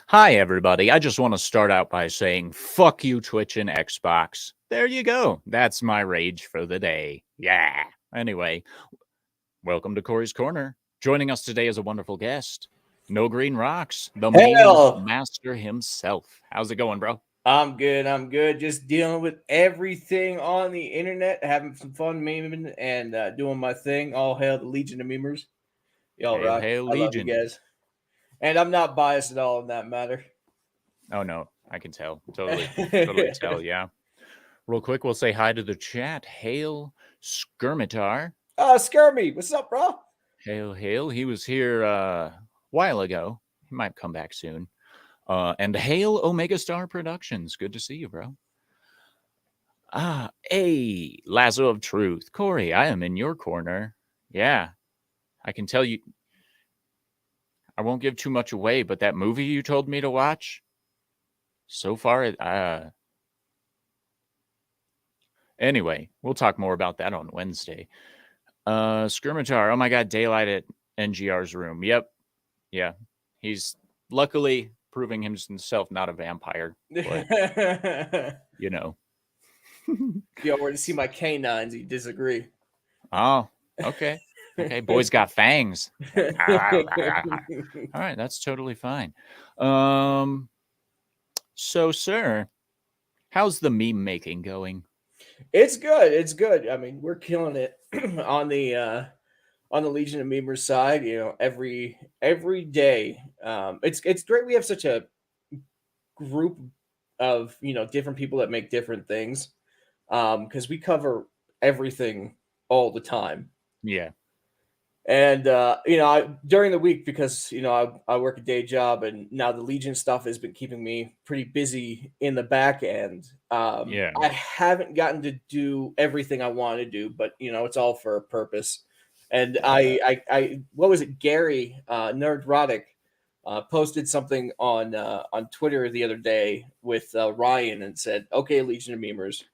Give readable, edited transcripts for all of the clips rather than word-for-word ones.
Hi, everybody. I just want to start out by saying, fuck you, Twitch and Xbox. There you go. That's my rage for the day. Yeah. Anyway, welcome to Cory's Corner. Joining us today is a wonderful guest, No Green Rocks, the meme T.A.L. master himself. How's it going, bro? I'm good. I'm good. Just dealing with everything on the internet, having some fun memeing and doing my thing. All hail the Legion of Memers. Y'all Hail, rock. hail, I love you Legion. guys. And I'm not biased at all in that matter. Oh, no. I can tell. Totally tell. Yeah. Real quick, we'll say hi to the chat. Hail, Skirmitar. Skirmy, what's up, bro? Hail, hail. He was here a while ago. He might come back soon. And hail Omega Star Productions. Good to see you, bro. Hey, Lasso of Truth. Cory, I am in your corner. Yeah, I can tell you. I won't give too much away, but that movie you told me to watch, so far, anyway, we'll talk more about that on Wednesday. Skirmitar, oh my god, daylight at NGR's room. Yep. Yeah. He's luckily proving himself not a vampire, but you know. Yo, where to see my canines? You disagree? Oh, okay. Okay, boy's got fangs. All right, that's totally fine. So, sir, how's the meme making going? It's good. It's good. I mean, we're killing it on the Legion of Memers side. You know, every day. It's great. We have such a group of different people that make different things because we cover everything all the time. Yeah. And during the week, because I work a day job, and now the Legion stuff has been keeping me pretty busy in the back end. Yeah. I haven't gotten to do everything I want to do, but it's all for a purpose. And I what was it, Gary Nerdrotic posted something on Twitter the other day with Ryan and said, "Okay, Legion of Memers,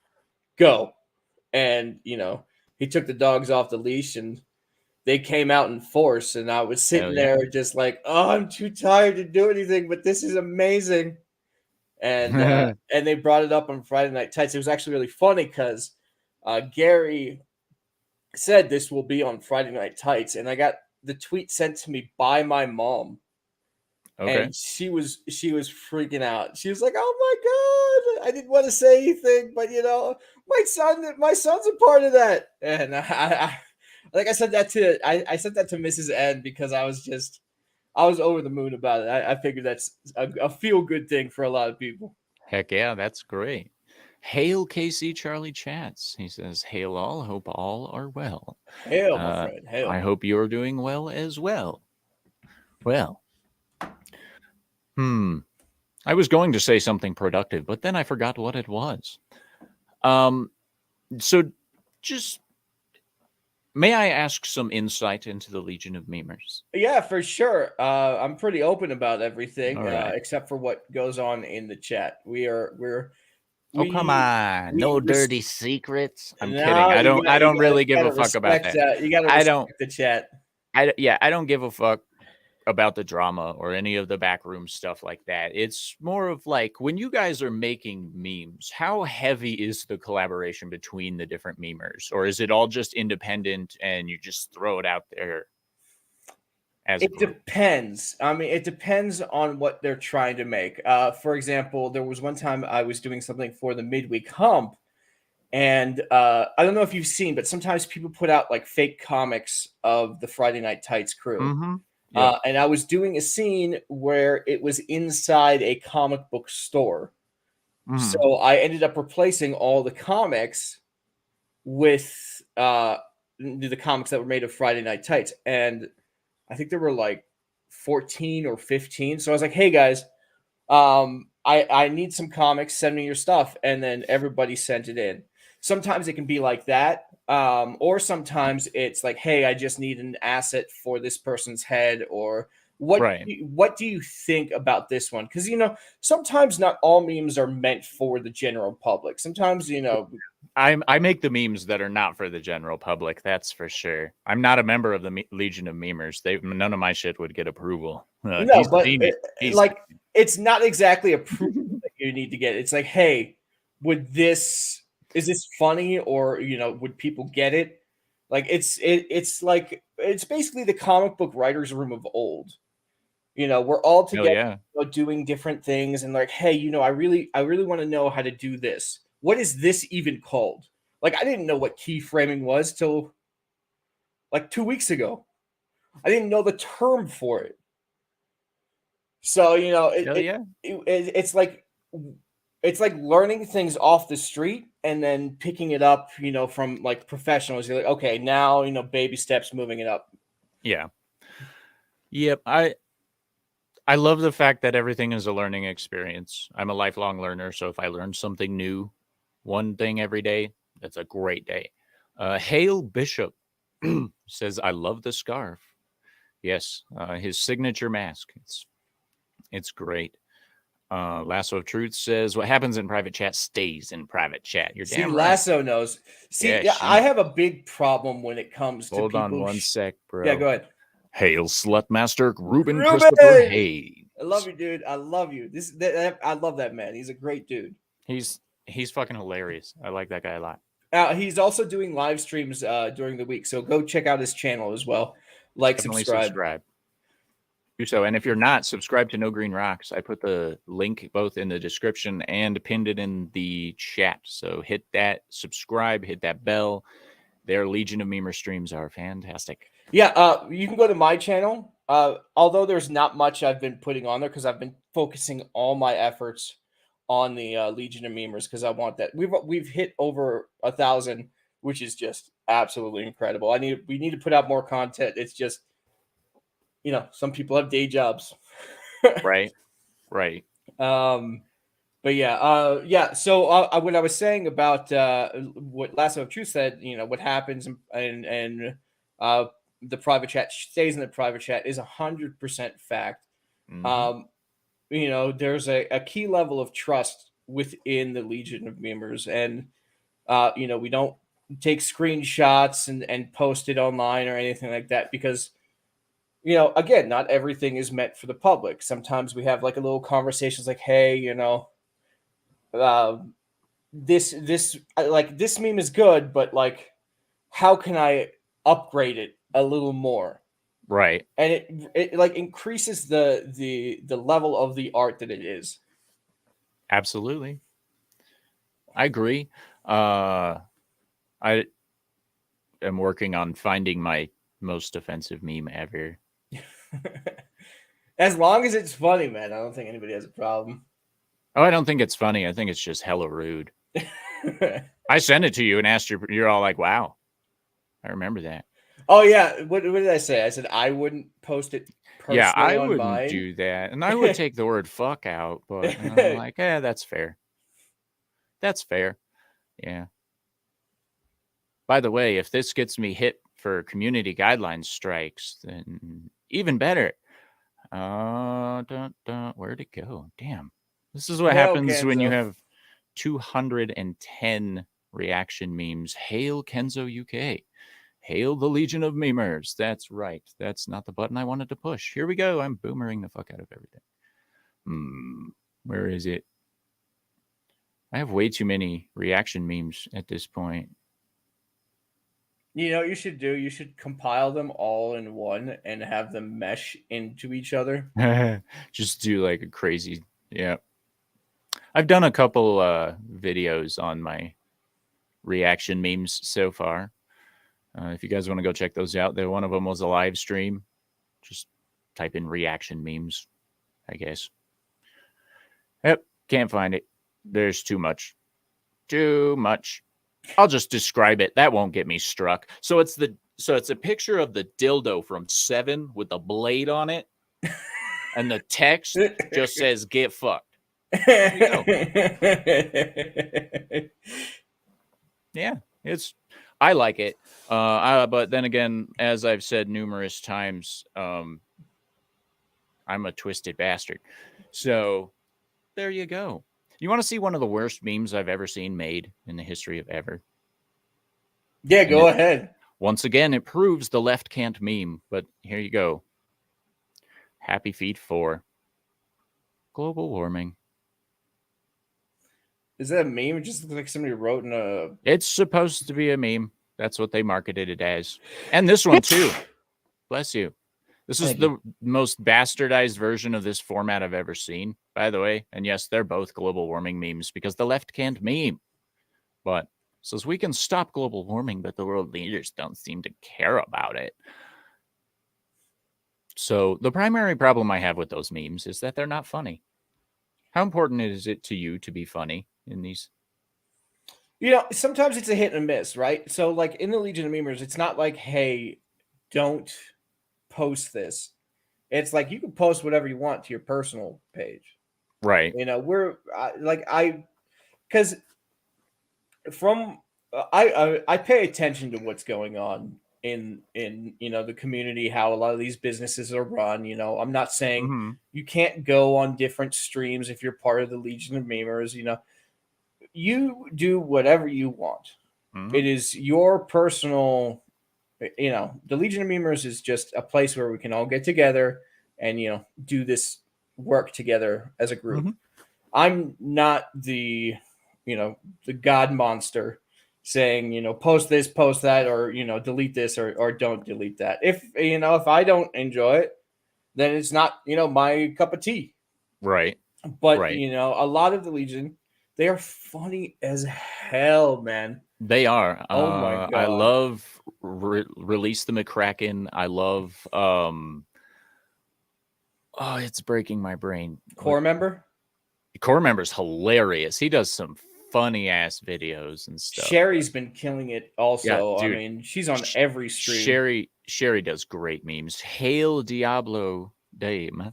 go!" And he took the dogs off the leash and they came out in force. And I was sitting Yeah. there just like, "Oh, I'm too tired to do anything, but this is amazing." And and they brought it up on Friday Night Tights. It was actually really funny because Gary said this will be on Friday Night Tights, and I got the tweet sent to me by my mom. Okay. And she was freaking out. She was like, "Oh my god, I didn't want to say anything, but my son's a part of that." And I like I said that to I sent that to Mrs. N because I was over the moon about it. I figured that's a feel good thing for a lot of people. Heck yeah, that's great. Hail KC Charlie Chats. He says, "Hail all. Hope all are well." Hail, my friend. Hail. I hope you're doing well as well. Well, I was going to say something productive, but then I forgot what it was. So just may I ask some insight into the Legion of Memers? Yeah, for sure. I'm pretty open about everything, All right. except for what goes on in the chat. Oh, come on. No dirty secrets. I'm kidding. I don't really give a fuck about that. You gotta respect the chat. I don't give a fuck about the drama or any of the backroom stuff like that. It's more of like when you guys are making memes, how heavy is the collaboration between the different memers? Or is it all just independent and you just throw it out there? It depends. I mean, it depends on what they're trying to make. For example, there was one time I was doing something for the midweek hump, and I don't know if you've seen, but sometimes people put out like fake comics of the Friday Night Tights crew. Mm-hmm. Yep. And I was doing a scene where it was inside a comic book store. Mm-hmm. So I ended up replacing all the comics with the comics that were made of Friday Night Tights. And I think there were like 14 or 15. So I was like, "Hey guys, I need some comics. Send me your stuff." And then everybody sent it in. Sometimes it can be like that. Or sometimes it's like, "Hey, I just need an asset for this person's head," or what do you think about this one? Because sometimes not all memes are meant for the general public. Sometimes I make the memes that are not for the general public. That's for sure. I'm not a member of the Legion of Memers. None of my shit would get approval. No, but it's not exactly approval that you need to get. It's like, hey, is this funny, or would people get it? Like it's basically the comic book writers' room of old. We're all Hell together yeah. doing different things, and like, hey, I really want to know how to do this. What is this even called? Like, I didn't know what keyframing was till like 2 weeks ago. I didn't know the term for it. So Hell yeah. it's like learning things off the street and then picking it up, from like professionals. You're like, okay, now baby steps, moving it up. Yeah. Yep. I love the fact that everything is a learning experience. I'm a lifelong learner, so if I learn something new, one thing every day, that's a great day. Hale Bishop says, "I love the scarf." Yes, his signature mask. It's great. Lasso of Truth says, "What happens in private chat stays in private chat." You're See, damn right. Lasso knows. See, Yeah, yeah, I she. have a big problem when it comes to Hold on people. one sec, Yeah, bro. go ahead. Hail Slutmaster Ruben Christopher Ruben, I love Hayes. you, dude. I love you. I love that man. He's a great dude. He's fucking hilarious. I like that guy a lot. He's also doing live streams during the week, so go check out his channel as well. Like, Definitely subscribe. subscribe. Do so. And if you're not, subscribe to No Green Rocks. I put the link both in the description and pinned it in the chat. So hit that subscribe, hit that bell. Their Legion of Memer streams are fantastic. Yeah, you can go to my channel. Although there's not much I've been putting on there because I've been focusing all my efforts on the Legion of Memers because I want that. We've hit over 1,000, which is just absolutely incredible. We need to put out more content. It's just some people have day jobs. Right. But yeah. So what I was saying about what Lasso of Truth said, what happens and the private chat stays in the private chat is 100% fact. Mm-hmm. There's a key level of trust within the Legion of Memers, and we don't take screenshots and post it online or anything like that because again, not everything is meant for the public. Sometimes we have like a little conversations like, hey, uh, this meme is good, but like, how can I upgrade it a little more? Right. And it like increases the level of the art that it is. Absolutely. I agree. I am working on finding my most offensive meme ever. As long as it's funny, man, I don't think anybody has a problem. Oh, I don't think it's funny. I think it's just hella rude. I sent it to you and asked you. You're all like, "Wow, I remember that." Oh yeah, what did I say? I said I wouldn't post it personally. Yeah, I on wouldn't mine. do that, and I would take the word "fuck" out. But I'm like, that's fair. That's fair. Yeah. By the way, if this gets me hit for community guidelines strikes, then even better. Where'd it go? Damn. This is what happens when you have 210 reaction memes. Hail Kenzo UK. Hail the Legion of Memers. That's right. That's not the button I wanted to push. Here we go. I'm boomering the fuck out of everything. Where is it? I have way too many reaction memes at this point. You know what you should do? You should compile them all in one and have them mesh into each other. Just do like a crazy, yeah. I've done a couple videos on my reaction memes so far. If you guys want to go check those out, one of them was a live stream. Just type in reaction memes, I guess. Yep, can't find it. There's too much. Too much. I'll just describe it. That won't get me struck. So it's a picture of the dildo from Seven with the blade on it, and the text just says "get fucked." There you go. Yeah, I like it. But then again, as I've said numerous times, I'm a twisted bastard. So there you go. You want to see one of the worst memes I've ever seen made in the history of ever? Yeah, go ahead. Once again, it proves the left can't meme, but here you go. Happy Feet 4. Global warming. Is that a meme? It just looks like somebody wrote in a. It's supposed to be a meme. That's what they marketed it as. And this one too. Bless you. This is the most bastardized version of this format I've ever seen, by the way. And yes, they're both global warming memes because the left can't meme. But says we can stop global warming, but the world leaders don't seem to care about it. So the primary problem I have with those memes is that they're not funny. How important is it to you to be funny in these? Sometimes it's a hit and miss, right? So, like in the Legion of Memers, it's not like, hey, don't post this. It's like you can post whatever you want to your personal page. Right. Because from I pay attention to what's going on in the community, how a lot of these businesses are run. I'm not saying you can't go on different streams if you're part of the Legion of Memers. You do whatever you want. It is your personal. The Legion of Memers is just a place where we can all get together and do this work together as a group. I'm not the god monster saying post this, post that, or delete this or don't delete that. If I don't enjoy it, then it's not my cup of tea. Right. But right. A lot of the Legion, they are funny as hell, man. They are. Oh my god! I love Release the McCracken. I love. Oh, it's breaking my brain. Core member. Core member's hilarious. He does some funny ass videos and stuff. Sherry's been killing it also. Yeah, dude, I mean, she's on every stream. Sherry does great memes. Hail Diablo Dame.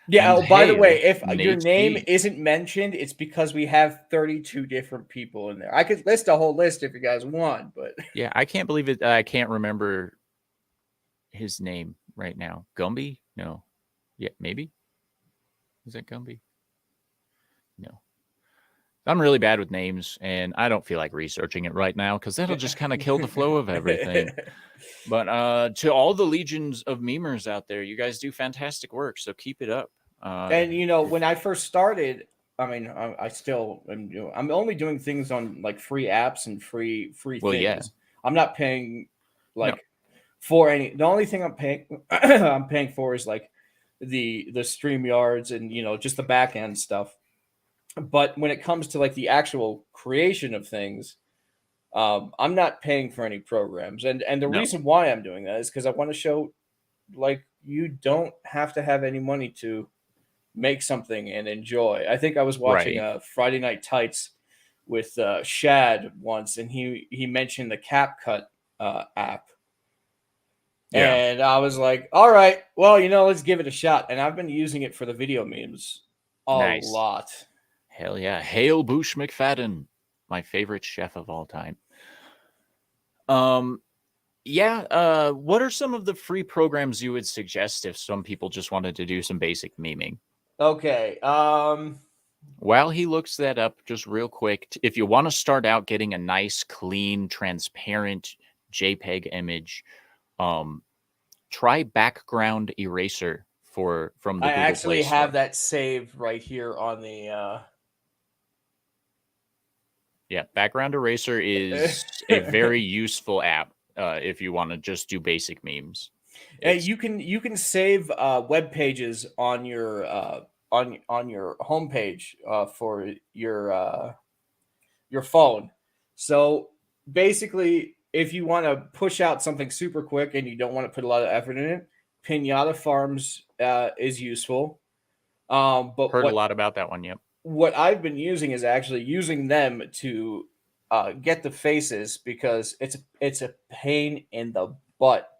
Yeah. By the way, if your name isn't mentioned, it's because we have 32 different people in there. I could list a whole list if you guys want, but yeah, I can't believe it. I can't remember his name right now. Gumby? No. Yeah, maybe. Is that Gumby? No. I'm really bad with names, and I don't feel like researching it right now because that'll just kind of kill the flow of everything. But to all the legions of memers out there, you guys do fantastic work, so keep it up. And when I first started, I mean, I still am. I'm only doing things on like free apps and free things. Yeah. I'm not paying for any. The only thing I'm paying for is like the StreamYards and just the back end stuff. But when it comes to like the actual creation of things, I'm not paying for any programs. And the reason why I'm doing that is because I want to show like you don't have to have any money to make something and enjoy. I think I was watching Friday Night Tights with Shad once, and he mentioned the CapCut app. Yeah. And I was like, all right, well, let's give it a shot. And I've been using it for the video memes a lot. Hell yeah. Hail Boosh McFadden, my favorite chef of all time. Yeah, what are some of the free programs you would suggest if some people just wanted to do some basic memeing? Okay. While he looks that up, just real quick, if you want to start out getting a nice, clean, transparent JPEG image, try background eraser from the Google Play Store. I actually have that saved right here on the Yeah, background eraser is a very useful app if you want to just do basic memes. You can save web pages on your on your homepage for your phone. So basically, if you want to push out something super quick and you don't want to put a lot of effort in it, Pinata Farms is useful. But heard a lot about that one. Yep. What I've been using is actually using them to get the faces because it's a pain in the butt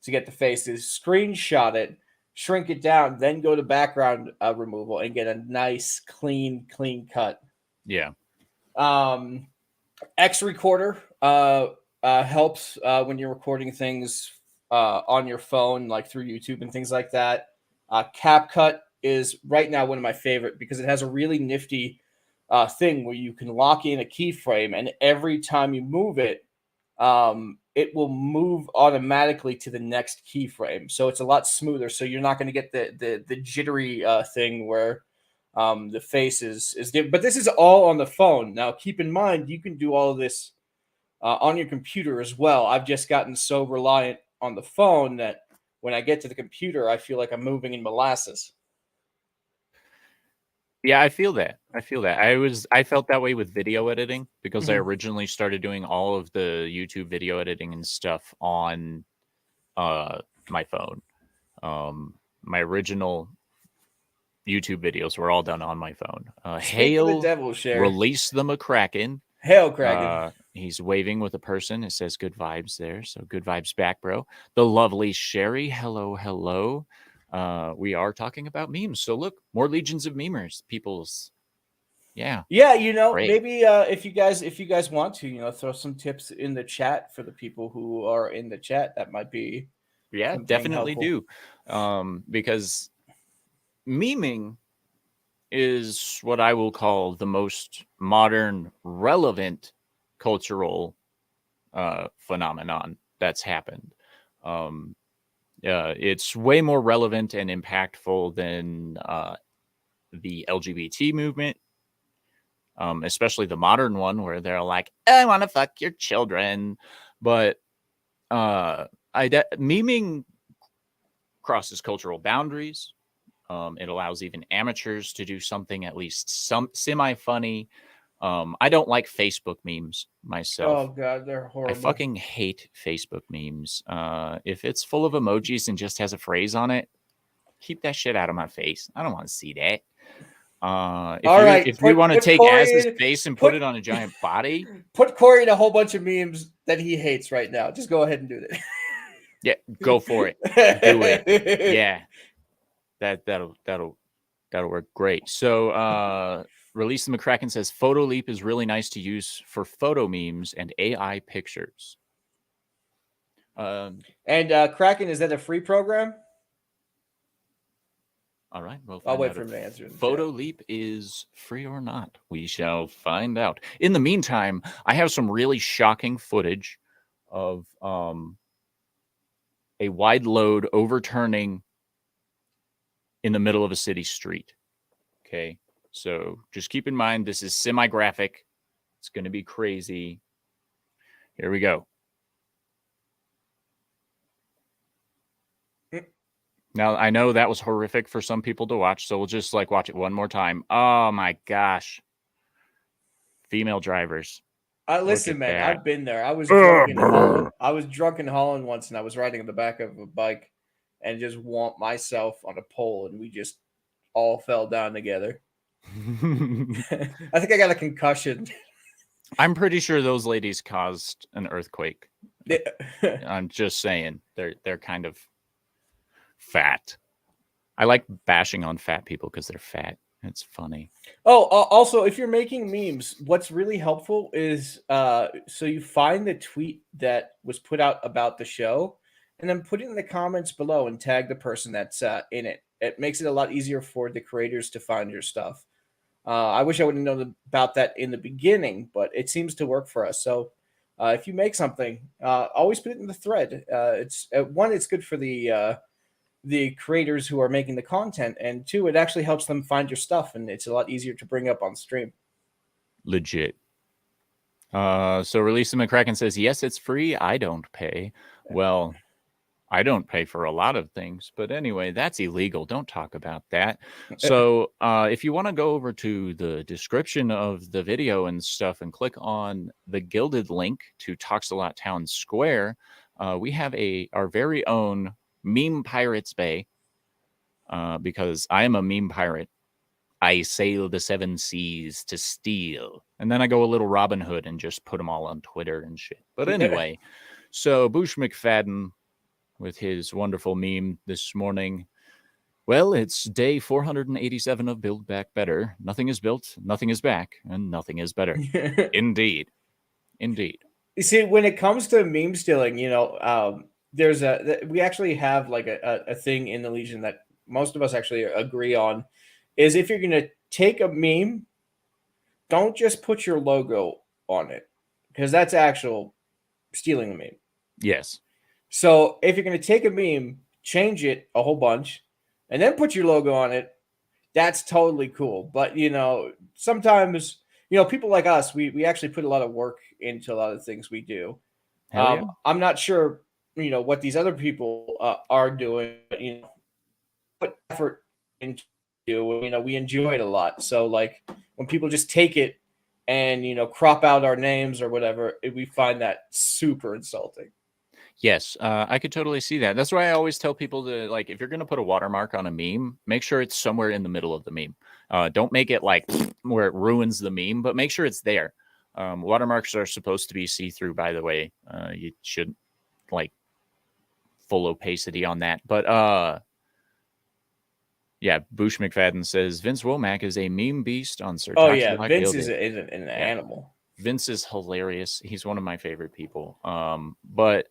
to get the faces. Screenshot it, shrink it down, then go to background removal and get a nice clean cut. Yeah. X Recorder helps when you're recording things on your phone, like through YouTube and things like that. CapCut is right now one of my favorite because it has a really nifty thing where you can lock in a keyframe, and every time you move it, it will move automatically to the next keyframe. So it's a lot smoother. So you're not going to get the jittery thing where The face is different, but this is all on the phone. Now, keep in mind, you can do all of this on your computer as well. I've just gotten so reliant on the phone that when I get to the computer, I feel like I'm moving in molasses. Yeah, I feel that. I felt that way with video editing because I originally started doing all of the YouTube video editing and stuff on my phone. My original YouTube videos were all done on my phone. Speak of the Hail, devil, Sherry. release the McCracken. Hail, Kraken. He's waving with a person. It says good vibes there. So good vibes back, bro. The lovely Sherry. Hello, hello. We are talking about memes. So look, more legions of memers. People's yeah. Yeah, you know, Great. maybe if you guys want to, you know, throw some tips in the chat for the people who are in the chat, that might be Definitely helpful. do. Because meming is what I will call the most modern, relevant cultural phenomenon that's happened. It's way more relevant and impactful than the LGBT movement, especially the modern one where they're like, I want to fuck your children. But meming crosses cultural boundaries. It allows even amateurs to do something at least some semi-funny. I don't like Facebook memes myself. Oh god, they're horrible. I fucking hate Facebook memes. If it's full of emojis and just has a phrase on it, keep that shit out of my face. I don't want to see that. If you want to take Az's face and put it on a giant body, put Cory in a whole bunch of memes that he hates right now. Just go ahead and do that. Yeah, go for it. Do it. Yeah. That'll work great. So Release the McCracken says Photo Leap is really nice to use for photo memes and AI pictures. And Kraken, is that a free program? All right, I'll wait for him to answer. Photo Leap is free or not. We shall find out. In the meantime, I have some really shocking footage of a wide load overturning in the middle of a city street. Okay, so just keep in mind this is semi-graphic. It's going to be crazy. Here we go. Now, I know that was horrific for some people to watch, so we'll just watch it one more time. Oh my gosh. Female drivers. Listen, man, that. I've been there. I was drunk in Holland. I was drunk in Holland once, and I was riding on the back of a bike and just want myself on a pole, and we just all fell down together. I think I got a concussion. I'm pretty sure those ladies caused an earthquake. I'm just saying. They're kind of fat. I like bashing on fat people because they're fat. It's funny. Oh, also, if you're making memes, what's really helpful is so you find the tweet that was put out about the show and then put it in the comments below and tag the person that's in it. It makes it a lot easier for the creators to find your stuff. I wish I would have known about that in the beginning, but it seems to work for us. So if you make something, always put it in the thread. It's good for the creators who are making the content, and two, it actually helps them find your stuff, and it's a lot easier to bring up on stream. Legit. So Release the McCracken says, yes, it's free. I don't pay. Well, I don't pay for a lot of things, but anyway, that's illegal. Don't talk about that. So if you want to go over to the description of the video and stuff and click on the gilded link to Toxalot Town Square, we have our very own Meme Pirates Bay, because I am a meme pirate. I sail the 7 seas to steal. And then I go a little Robin Hood and just put them all on Twitter and shit. But anyway, so Bush McFadden with his wonderful meme this morning. Well, it's day 487 of Build Back Better. Nothing is built, nothing is back, and nothing is better. Indeed. Indeed. You see, when it comes to meme stealing, you know, we actually have like a thing in the Legion that most of us actually agree on, is if you're going to take a meme, don't just put your logo on it, because that's actual stealing the meme. Yes. So if you're going to take a meme, change it a whole bunch, and then put your logo on it, that's totally cool. But sometimes people like us, we actually put a lot of work into a lot of things we do. Hell yeah. I'm not sure what these other people are doing, but put effort into we enjoy it a lot. So like when people just take it and crop out our names or whatever, we find that super insulting. Yes, I could totally see that. That's why I always tell people to, like, if you're going to put a watermark on a meme, make sure it's somewhere in the middle of the meme. Don't make it like where it ruins the meme, but make sure it's there. Watermarks are supposed to be see-through, by the way. You shouldn't like full opacity on that. But yeah, Boosh McFadden says Vince Womack is a meme beast on Sir Oh Toxic yeah, Like Vince Dale is Day. an animal. Vince is hilarious. He's one of my favorite people. But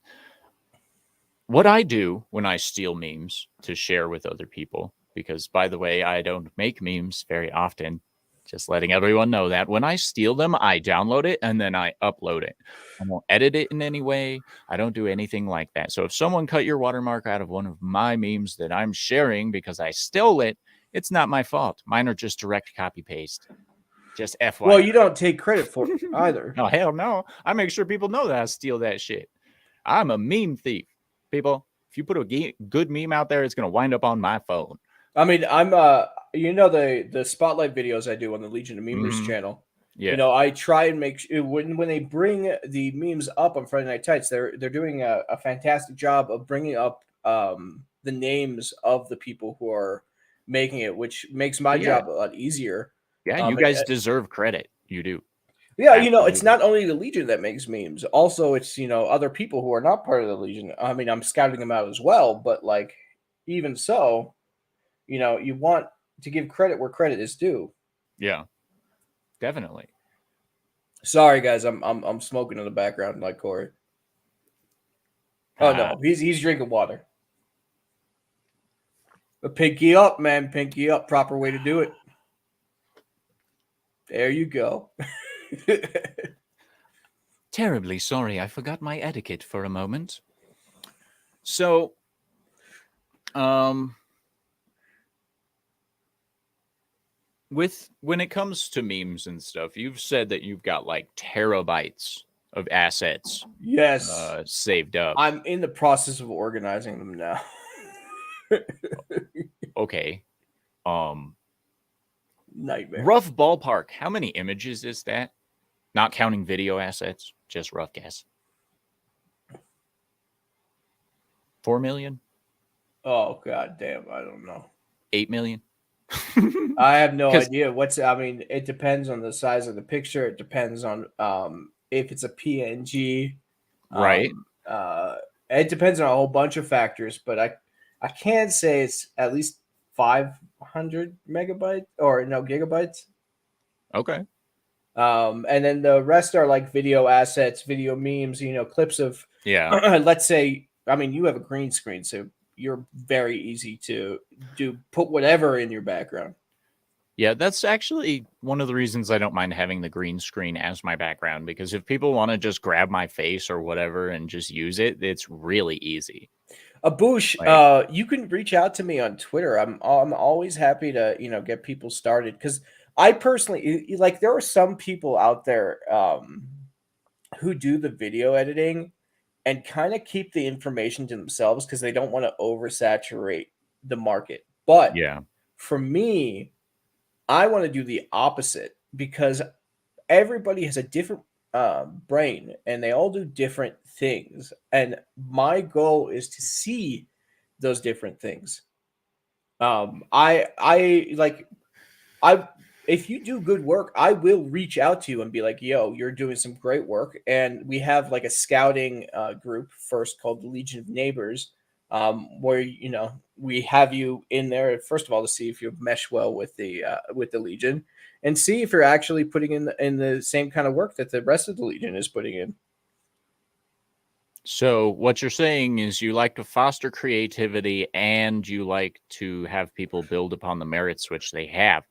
what I do when I steal memes to share with other people, because by the way, I don't make memes very often, just letting everyone know that when I steal them, I download it and then I upload it. I won't edit it in any way. I don't do anything like that. So if someone cut your watermark out of one of my memes that I'm sharing because I stole it, it's not my fault. Mine are just direct copy paste. Just FYI. Well, you don't take credit for it either. No, hell no. I make sure people know that I steal that shit. I'm a meme thief, people. If you put a good meme out there, it's going to wind up on my phone. I mean, I'm the spotlight videos I do on the Legion of Memers channel. Yeah. I try and make when they bring the memes up on Friday Night Tights, they're doing a fantastic job of bringing up the names of the people who are making it, which makes my job a lot easier. Yeah, you guys deserve credit. You do. Yeah, it's not only the Legion that makes memes. Also, it's other people who are not part of the Legion. I mean, I'm scouting them out as well, but like even so, you want to give credit where credit is due. Yeah, definitely. Sorry, guys, I'm smoking in the background like Cory. Oh no, he's drinking water. But pinky up, man, pinky up. Proper way to do it. There you go. Terribly sorry, I forgot my etiquette for a moment. So, when it comes to memes and stuff, you've said that you've got like terabytes of assets. Yes, saved up. I'm in the process of organizing them now. Okay. Nightmare. Rough ballpark. How many images is that? Not counting video assets, just rough guess. 4 million? Oh god damn, I don't know. 8 million? I have no idea. It depends on the size of the picture. It depends on if it's a PNG. Right. It depends on a whole bunch of factors, but I can say it's at least 500 megabytes or no gigabytes. Okay. And then the rest are like video assets, video memes, clips of let's say, I mean, you have a green screen, so you're very easy to put whatever in your background. Yeah, that's actually one of the reasons I don't mind having the green screen as my background, because if people want to just grab my face or whatever and just use it, it's really easy. Boosh, you can reach out to me on Twitter. I'm always happy to get people started, because I personally like, there are some people out there who do the video editing and kind of keep the information to themselves because they don't want to oversaturate the market. But yeah, for me, I want to do the opposite, because everybody has a different brain and they all do different things. And my goal is to see those different things. If you do good work, I will reach out to you and be like, yo, you're doing some great work. And we have like a scouting group first called the Legion of Neighbors, where we have you in there first of all to see if you mesh well with the Legion, and see if you're actually putting in the same kind of work that the rest of the Legion is putting in. So what you're saying is you like to foster creativity and you like to have people build upon the merits which they have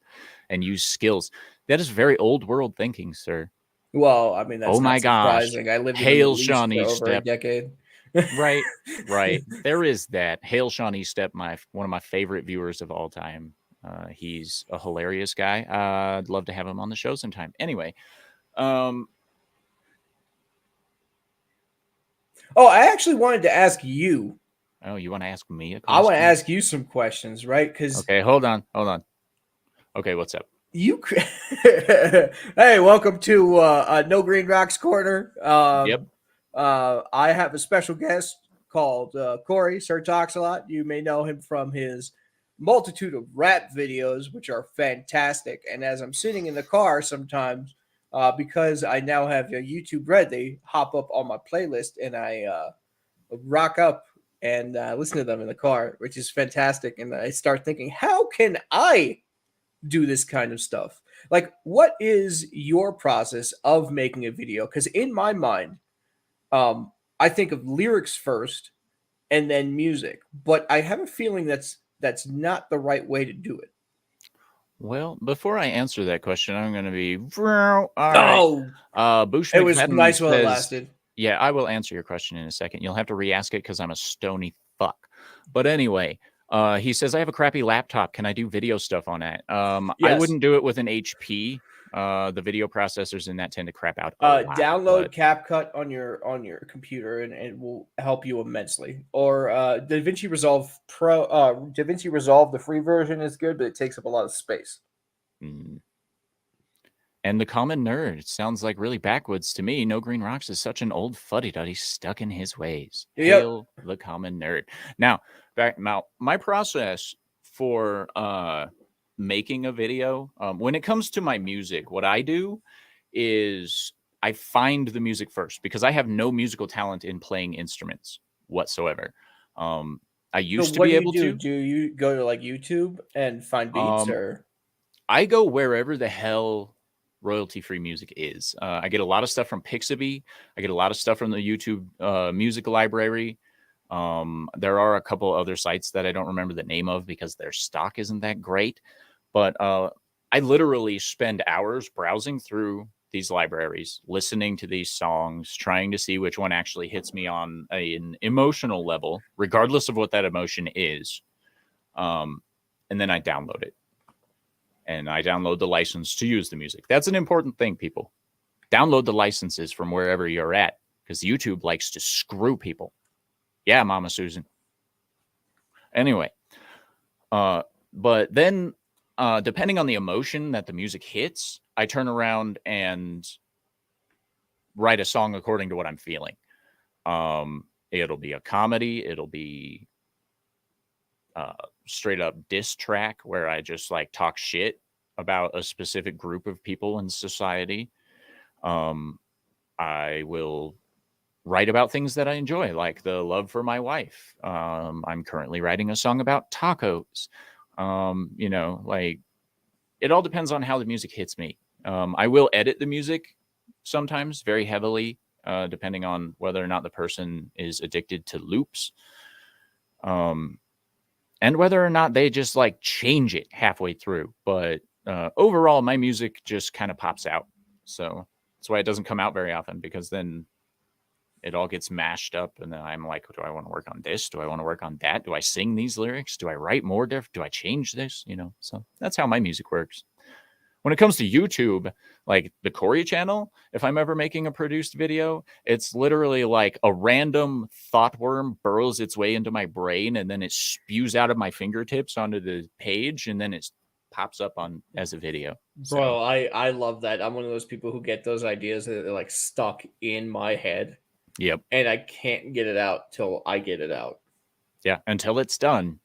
and use skills. That is very old world thinking, sir. Well, I mean, that's not surprising. Gosh. I lived Hail in the Middle East for over a decade. Right. There is that. Hail Shawnee Step, one of my favorite viewers of all time. He's a hilarious guy. I'd love to have him on the show sometime. Anyway, I actually wanted to ask you. oh, you want to ask me a I want to question? ask you some questions, right? Because Okay, hold on. Okay, what's up? you, hey, welcome to No Green Rocks Corner. Yep. I have a special guest called Cory. Sir talks a lot. You may know him from his multitude of rap videos, which are fantastic. And as I'm sitting in the car sometimes, because I now have a YouTube Red, they hop up on my playlist, and I rock up and listen to them in the car, which is fantastic. And I start thinking, how can I do this kind of stuff? Like, what is your process of making a video? Because in my mind, I think of lyrics first and then music, but I have a feeling that's not the right way to do it. Well, before I answer that question, I'm going to be all right. Oh, Boosh it was McFadden nice while it says, lasted. "Yeah, I will answer your question in a second. You'll have to re-ask it because I'm a stony fuck." But anyway, he says, "I have a crappy laptop. Can I do video stuff on it?" I Yes. wouldn't do it with an HP. The video processors in that tend to crap out a lot. Download But CapCut on your computer, and it will help you immensely. Or DaVinci Resolve Pro. DaVinci Resolve, the free version, is good, but it takes up a lot of space. And the common nerd sounds like really backwoods to me. No Green Rocks is such an old fuddy-duddy stuck in his ways. Yep. Hail the common nerd. Now, my process for making a video, when it comes to my music, what I do is I find the music first because I have no musical talent in playing instruments whatsoever. I So used to what be do you able do? to. Do you go to like YouTube and find beats, Um, or I go wherever the hell royalty-free music is. I get a lot of stuff from Pixabay. I get a lot of stuff from the YouTube music library. There are a couple other sites that I don't remember the name of because their stock isn't that great. But I literally spend hours browsing through these libraries, listening to these songs, trying to see which one actually hits me on an emotional level, regardless of what that emotion is. And then I download it. And I download the license to use the music. That's an important thing, people. Download the licenses from wherever you're at because YouTube likes to screw people. Yeah, Mama Susan. Anyway, but then depending on the emotion that the music hits, I turn around and write a song according to what I'm feeling. It'll be a comedy. It'll be straight up diss track where I just like talk shit about a specific group of people in society. I will write about things that I enjoy, like the love for my wife. I'm currently writing a song about tacos. Like it all depends on how the music hits me. I will edit the music sometimes very heavily, depending on whether or not the person is addicted to loops. And whether or not they just like change it halfway through. But overall, my music just kind of pops out. So that's why it doesn't come out very often because then it all gets mashed up. And then I'm like, do I want to work on this? Do I want to work on that? Do I sing these lyrics? Do I write more different? Do I change this? So that's how my music works. When it comes to YouTube, like the Cory channel, if I'm ever making a produced video, it's literally like a random thought worm burrows its way into my brain and then it spews out of my fingertips onto the page and then it pops up on as a video. bro, I love that. I'm one of those people who get those ideas that are like stuck in my head. Yep. And I can't get it out till I get it out. Yeah, until it's done,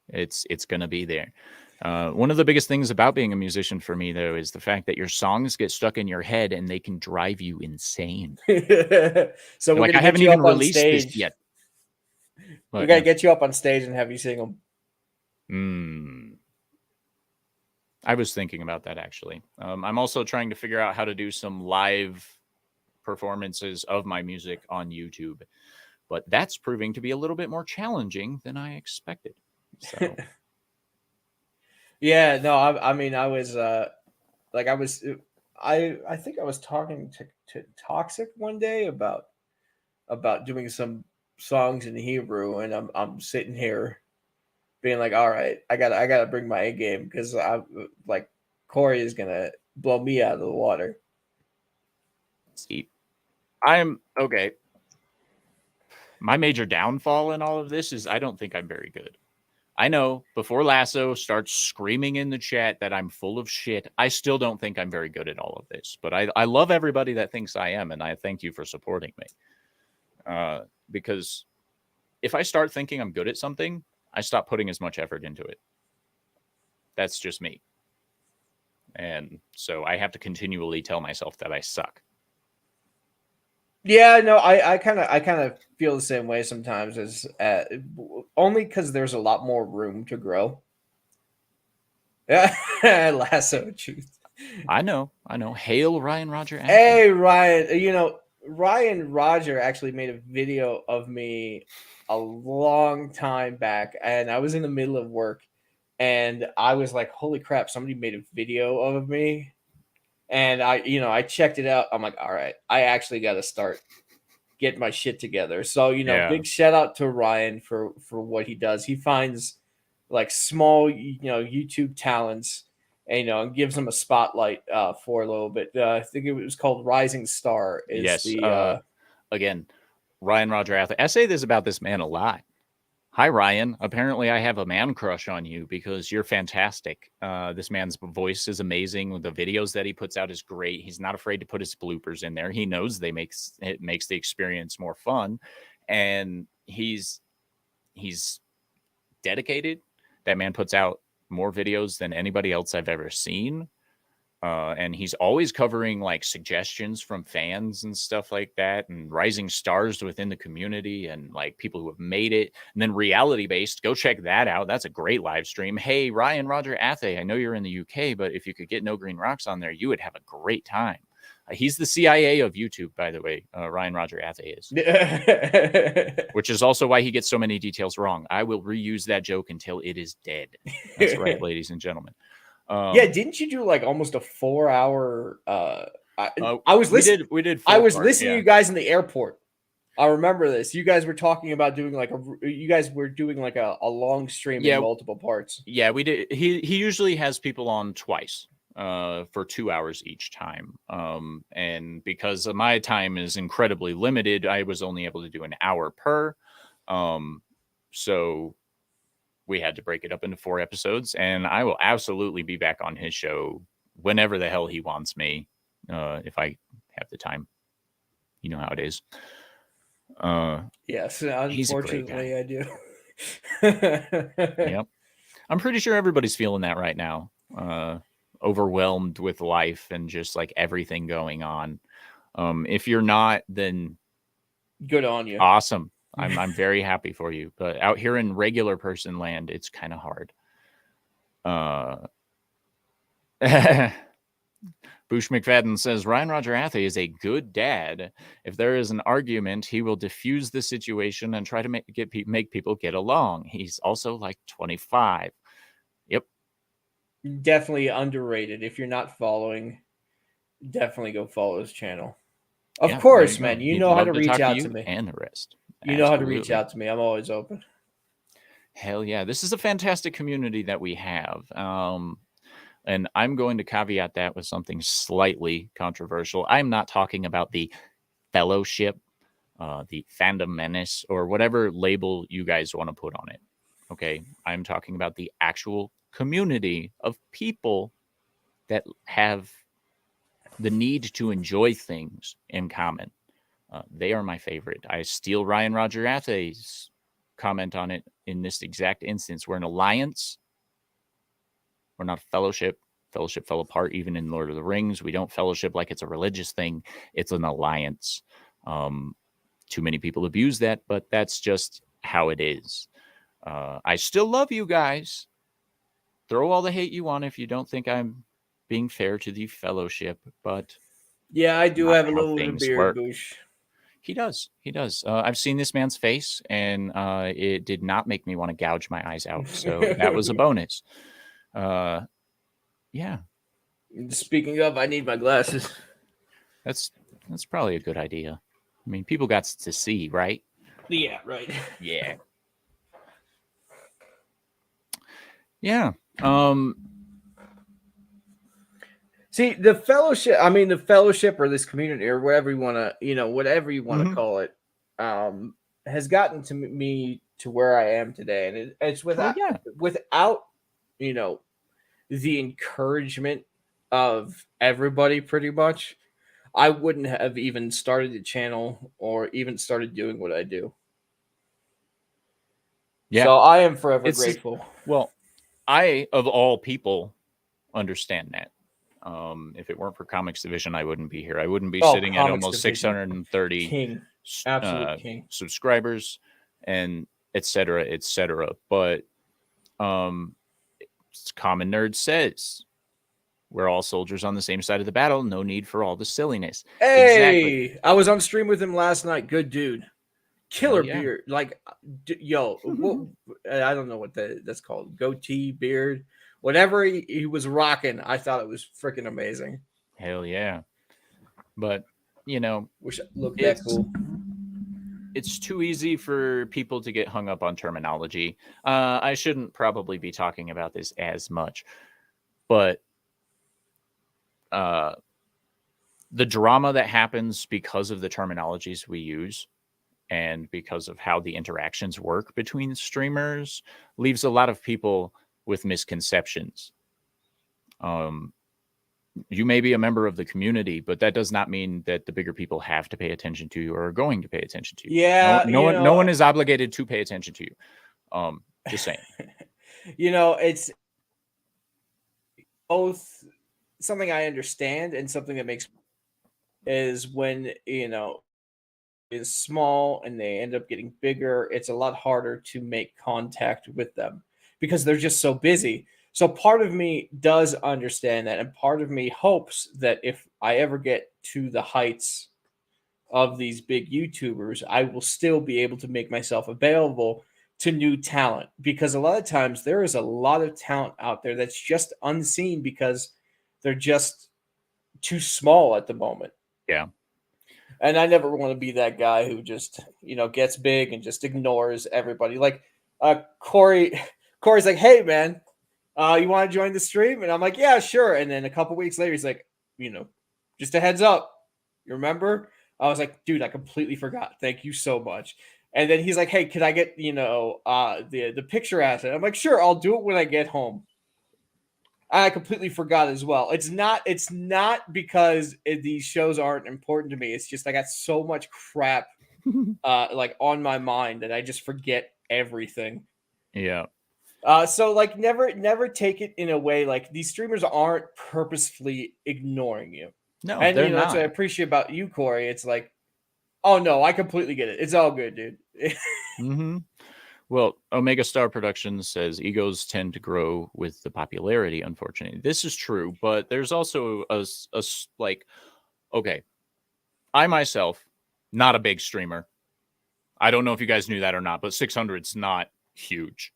it's gonna be there. One of the biggest things about being a musician for me, though, is the fact that your songs get stuck in your head and they can drive you insane. So we're Like, gonna I get haven't you even up on released this stage. yet. We But, gotta yeah. get you up on stage and have you sing them. I was thinking about that, actually. I'm also trying to figure out how to do some live performances of my music on YouTube. But that's proving to be a little bit more challenging than I expected. So... Yeah, no, I mean, I was like, I think I was talking to Toxic one day about doing some songs in Hebrew, and I'm sitting here being like, all right, I gotta bring my A game because I like Cory is gonna blow me out of the water. See, I'm okay. My major downfall in all of this is I don't think I'm very good. I know before Lasso starts screaming in the chat that I'm full of shit, I still don't think I'm very good at all of this. But I love everybody that thinks I am, and I thank you for supporting me. Because if I start thinking I'm good at something, I stop putting as much effort into it. That's just me. And so I have to continually tell myself that I suck. Yeah, no, I kind of feel the same way sometimes, as only because there's a lot more room to grow. Yeah, Lasso truth. I know. Hail Ryan Roger. Hey Ryan, Ryan Roger actually made a video of me a long time back, and I was in the middle of work, and I was like, "Holy crap! Somebody made a video of me." And I checked it out. I'm like, all right, I actually got to start getting my shit together. So, Yeah. big shout out to Ryan for what he does. He finds like small, YouTube talents, and gives them a spotlight for a little bit. I think it was called Rising Star. Is Yes. the Again, Ryan Roger Athlete. I say this about this man a lot. Hi, Ryan. Apparently, I have a man crush on you because you're fantastic. This man's voice is amazing. The videos that he puts out is great. He's not afraid to put his bloopers in there. He knows it makes the experience more fun, and he's dedicated. That man puts out more videos than anybody else I've ever seen. And he's always covering like suggestions from fans and stuff like that, and rising stars within the community, and like people who have made it. And then reality based, go check that out. That's a great live stream. Hey, Ryan Roger Athe, I know you're in the UK, but if you could get No Green Rocks on there, you would have a great time. He's the CIA of YouTube, by the way. Ryan Roger Athe is, which is also why he gets so many details wrong. I will reuse that joke until it is dead. That's right, ladies and gentlemen. Yeah, didn't you do like almost a 4-hour? I was we listening. did. I was listening to you guys in the airport. I remember this. You guys were talking about doing like a long stream in multiple parts. Yeah, we did. He usually has people on twice for 2 hours each time. And because my time is incredibly limited, I was only able to do an hour per. So we had to break it up into 4 episodes, and I will absolutely be back on his show whenever the hell he wants me, if I have the time. You know how it is. Yes, unfortunately, I do. Yep. I'm pretty sure everybody's feeling that right now. Overwhelmed with life and just like everything going on. If you're not, then good on you. Awesome. I'm very happy for you. But out here in regular person land, it's kind of hard. Boosh McFadden says Ryan Roger Athe is a good dad. If there is an argument, he will diffuse the situation and try to make people get along. He's also like 25. Yep. Definitely underrated. If you're not following, definitely go follow his channel. Of course, man. You know how to reach out to me. And the rest. You know how to reach out to me. I'm always open. Hell yeah. This is a fantastic community that we have. And I'm going to caveat that with something slightly controversial. I'm not talking about the fellowship, the fandom menace, or whatever label you guys want to put on it. Okay. I'm talking about the actual community of people that have the need to enjoy things in common. They are my favorite. I steal Ryan Roger Athe's comment on it in this exact instance. We're an alliance. We're not a fellowship. Fellowship fell apart even in Lord of the Rings. We don't fellowship like it's a religious thing. It's an alliance. Too many people abuse that, but that's just how it is. I still love you guys. Throw all the hate you want if you don't think I'm being fair to the fellowship, but yeah, I do have a little bit of beard, Boosh. He does. I've seen this man's face, and it did not make me want to gouge my eyes out. So that was a bonus. Yeah. Speaking of, I need my glasses. That's probably a good idea. I mean, people got to see, right? Yeah, right. Yeah. Yeah. See, the fellowship, I mean, the fellowship or this community or whatever you want to, whatever you want to call it, has gotten to me to where I am today. And it's Well, without, yeah. without, you know, the encouragement of everybody pretty much, I wouldn't have even started the channel or even started doing what I do. Yeah. So I am forever It's grateful. well, I of all people understand that. If it weren't for Comics Division, I wouldn't be here. I wouldn't be Oh, sitting at comics almost division, 630 king, absolute king. subscribers and et cetera, et cetera. But um, Common Nerd says we're all soldiers on the same side of the battle. No need for all the silliness. Exactly. Hey, I was on stream with him last night. Good dude. Hell Killer yeah. beard. Like, yo, what? I don't know what that's called. Goatee beard, whatever he was rocking. I thought it was freaking amazing. Hell yeah. But you know, Wish it looked that it's cool. it's too easy for people to get hung up on terminology. I shouldn't probably be talking about this as much, but uh, the drama that happens because of the terminologies we use and because of how the interactions work between streamers leaves a lot of people with misconceptions. Um, you may be a member of the community, but that does not mean that the bigger people have to pay attention to you or are going to pay attention to you. No, Yeah, no one is obligated to pay attention to you. Just saying. It's both something I understand and something that makes is when is small and they end up getting bigger, it's a lot harder to make contact with them because they're just so busy. So part of me does understand that, and part of me hopes that if I ever get to the heights of these big YouTubers, I will still be able to make myself available to new talent because a lot of times there is a lot of talent out there that's just unseen because they're just too small at the moment. Yeah. And I never want to be that guy who just, gets big and just ignores everybody. Like Cory, Cory's like, "Hey man, you want to join the stream?" And I'm like, "Yeah, sure." And then a couple weeks later, he's like, "Just a heads up. You remember?" I was like, "Dude, I completely forgot. Thank you so much." And then he's like, "Hey, can I get, the picture asset?" I'm like, "Sure, I'll do it when I get home." I completely forgot as well. It's not because these shows aren't important to me. It's just I got so much crap like on my mind that I just forget everything. Yeah. So like never take it in a way like these streamers aren't purposefully ignoring you. No, And they're that's what I not. appreciate about you, Cory. It's like, oh no, I completely get it. It's all good, dude. Mm-hmm. Well, Omega Star Productions says egos tend to grow with the popularity, unfortunately. This is true, but there's also like, okay, I myself, not a big streamer. I don't know if you guys knew that or not, but 600's not huge.